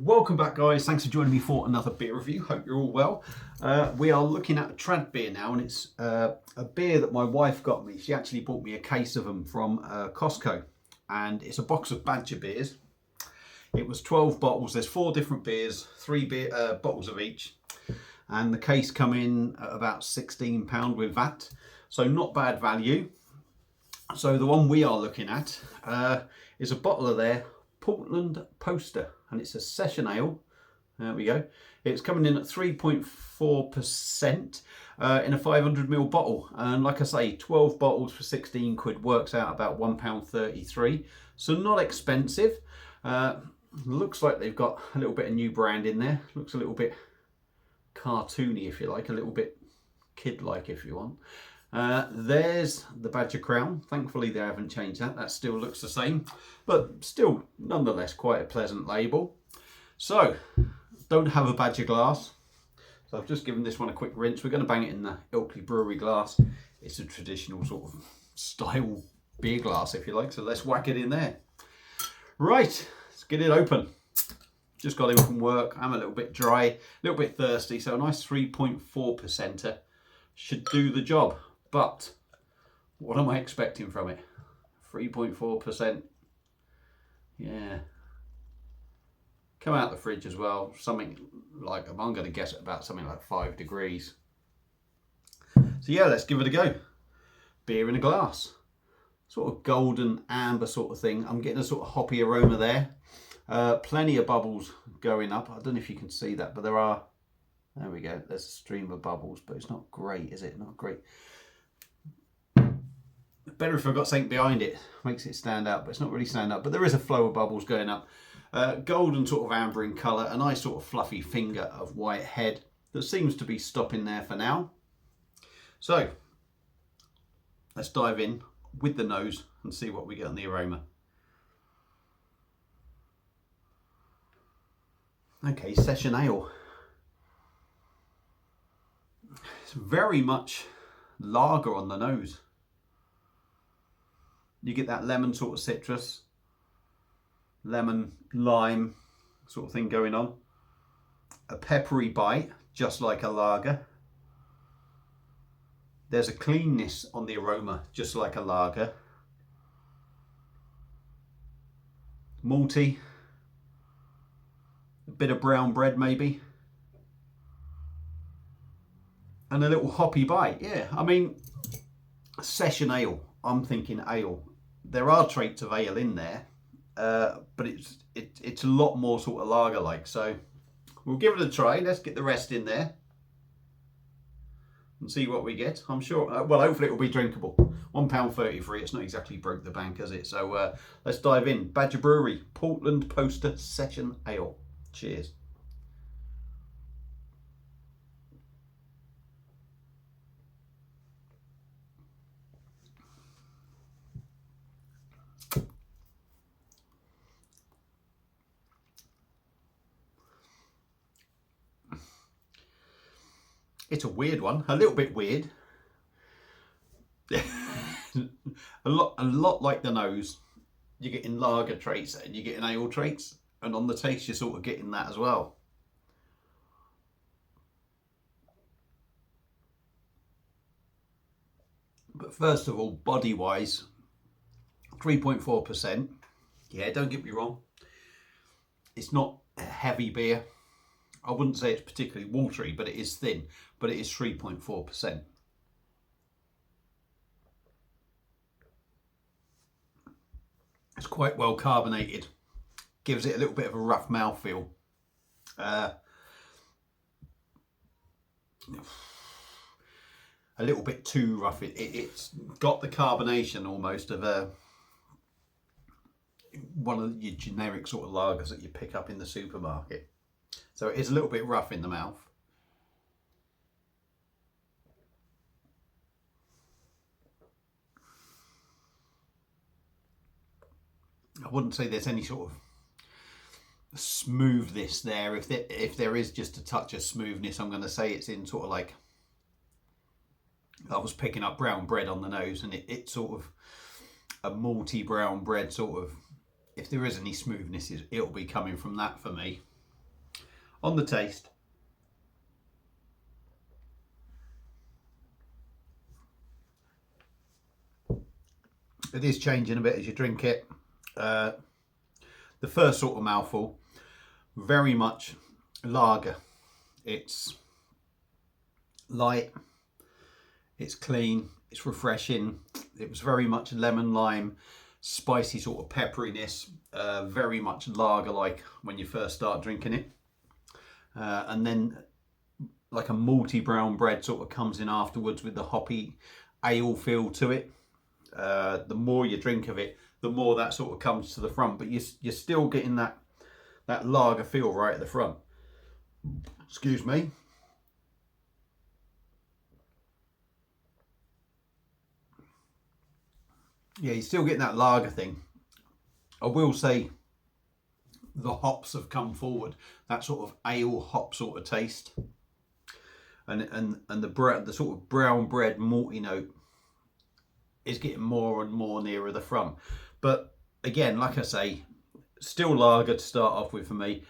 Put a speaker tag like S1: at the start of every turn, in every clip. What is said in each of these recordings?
S1: Welcome back, guys. Thanks for joining me for another beer review. Hope you're all well. We are looking at a trad beer now, and it's a beer that my wife got me. She actually bought me a case of them from Costco, and it's a box of Badger beers. It was 12 bottles. There's 4 different beers, 3 bottles of each, and the case come in at about £16 with VAT, so not bad value. So the one we are looking at is a bottle of their Portland Poster, and it's a session ale. There we go. It's coming in at 3.4% in a 500ml bottle, and like I say, 12 bottles for 16 quid works out about £1.33, so not expensive. Looks like they've got a little bit of new brand in there. Looks a little bit cartoony, if you like, a little bit kid-like, if you want. There's the Badger crown. Thankfully they haven't changed that. That still looks the same, but still nonetheless quite a pleasant label. So don't have a Badger glass, so I've just given this one a quick rinse. We're going to bang it in the Ilkley Brewery glass. It's a traditional sort of style beer glass, if you like, so let's whack it in there. Right, let's get it open. Just got in from work. I'm a little bit dry, a little bit thirsty, so a nice 3.4%er should do the job. But what am I expecting from it? 3.4%. Yeah. Come out the fridge as well. Something like, I'm going to guess at about something like 5 degrees. So yeah, let's give it a go. Beer in a glass. Sort of golden amber sort of thing. I'm getting a sort of hoppy aroma there. Plenty of bubbles going up. I don't know if you can see that, but there are. There we go. There's a stream of bubbles, but it's not great, is it? Not great. Better if I've got something behind it. Makes it stand out, but it's not really stand out. But there is a flow of bubbles going up. Golden sort of amber in colour. A nice sort of fluffy finger of white head that seems to be stopping there for now. So let's dive in with the nose and see what we get on the aroma. Okay, session ale. It's very much lager on the nose. You get that lemon sort of citrus, lemon, lime sort of thing going on. A peppery bite, just like a lager. There's a cleanness on the aroma, just like a lager. Malty. A bit of brown bread maybe. And a little hoppy bite. Yeah, I mean, session ale. I'm thinking ale. There are traits of ale in there, but it's a lot more sort of lager-like. So we'll give it a try. Let's get the rest in there and see what we get. I'm sure, well, hopefully it will be drinkable. £1.33. It's not exactly broke the bank, has it? So let's dive in. Badger Brewery, Portland Poster Session Ale. Cheers. It's a weird one, a little bit weird. a lot like the nose. You're getting lager traits and you're getting ale traits, and on the taste you're sort of getting that as well. But first of all, body wise, 3.4%. Yeah, don't get me wrong, it's not a heavy beer. I wouldn't say it's particularly watery, but it is thin, but it is 3.4%. It's quite well carbonated. Gives it a little bit of a rough mouthfeel. A little bit too rough. It's got the carbonation almost of one of your generic sort of lagers that you pick up in the supermarket. So it is a little bit rough in the mouth. I wouldn't say there's any sort of smoothness there. If there is just a touch of smoothness, I'm going to say it's in sort of like, I was picking up brown bread on the nose, and it's sort of a malty brown bread sort of. If there is any smoothness, it'll be coming from that for me. On the taste, it is changing a bit as you drink it. The first sort of mouthful, very much lager. It's light, it's clean, it's refreshing. It was very much lemon lime, spicy sort of pepperiness, very much lager like when you first start drinking it. And then like a malty brown bread sort of comes in afterwards with the hoppy ale feel to it. The more you drink of it, the more that sort of comes to the front, but you're still getting that lager feel right at the front. Excuse me. Yeah, you're still getting that lager thing. I will say the hops have come forward, that sort of ale hop sort of taste, and the sort of brown bread malty note is getting more and more nearer the front. But again, like I say, still lager to start off with for me,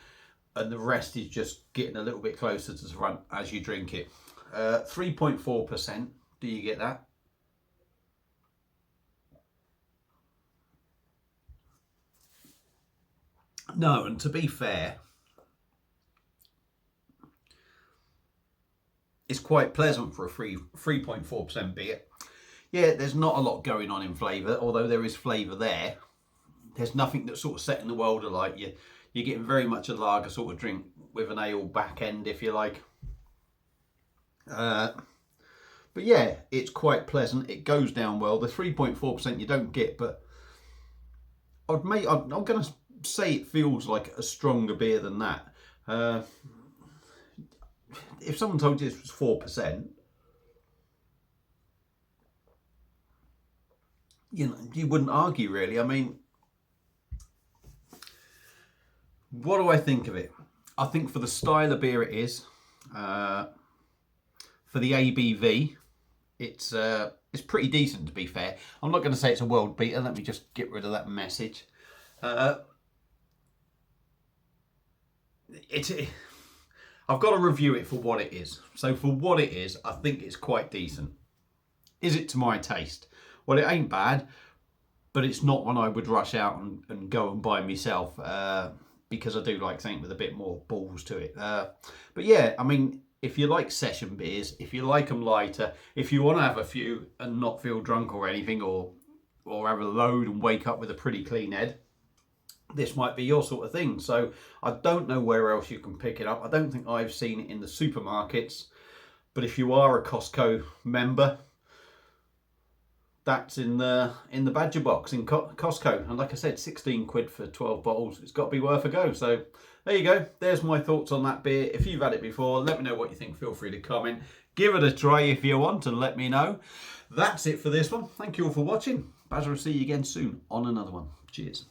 S1: and the rest is just getting a little bit closer to the front as you drink it. 3.4%. Do you get that? No, and to be fair, it's quite pleasant for a 3.4% beer. Yeah, there's not a lot going on in flavour, although there is flavour there. There's nothing that's sort of setting the world alight. You're getting very much a lager sort of drink with an ale back end, if you like. But yeah, it's quite pleasant. It goes down well. The 3.4% you don't get, but I'm going to say it feels like a stronger beer than that. If someone told you this was 4%, you wouldn't argue really. I mean, what do I think of it? I think for the style of beer it is, for the ABV, it's pretty decent, to be fair. I'm not going to say it's a world beater. Let me just get rid of that message. I've got to review it for what it is. So for what it is, I think it's quite decent. Is it to my taste? Well, it ain't bad, but it's not one I would rush out and go and buy myself, because I do like something with a bit more balls to it. But yeah, I mean, if you like session beers, if you like them lighter, if you want to have a few and not feel drunk or anything, or have a load and wake up with a pretty clean head, this might be your sort of thing. So I don't know where else you can pick it up. I don't think I've seen it in the supermarkets, but if you are a Costco member, that's in the Badger box in Costco. And like I said, 16 quid for 12 bottles. It's got to be worth a go. So there you go. There's my thoughts on that beer. If you've had it before, let me know what you think. Feel free to comment. Give it a try if you want and let me know. That's it for this one. Thank you all for watching. Badger will see you again soon on another one. Cheers.